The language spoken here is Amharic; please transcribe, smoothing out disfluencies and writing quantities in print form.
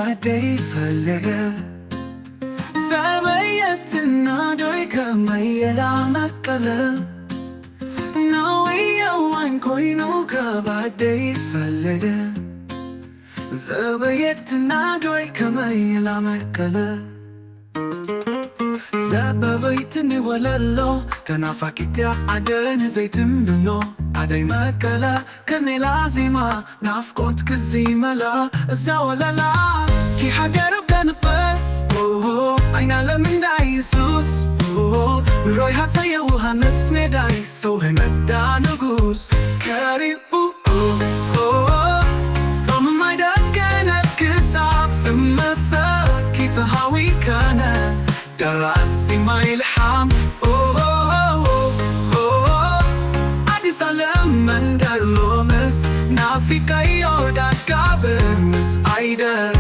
ከባዴ ፈለገ ዘበየትና ዶይ ከመየላ መቀለ ናውየዋን ኮይኑ ከባዴ ፈለገ ዘበየትና ዶይ ከመየላ መቀለ ዘበበይትን ወለሎ ተናፋቂት አደን ዘይትም ብሎ አደይ መቀለ ከሜላ ዜማ ናፍቆት ክዚ መላ እዛ ወለላ ኪሃገር በንበስ አይና ለምንዳ ኢየሱስ ብሮይ ሃፀ የዮሐንስ ሜዳይ ሰው ህመዳ ንጉስ ከሪቡ ከመማይደገነት ክሳብ ስመሰ ኪተሃዊ ከነ ደራሲ ማይልሓም አዲስ ዓለም መንደር ሎምስ ናፊቀዮ ዳጋ ብምስ አይደር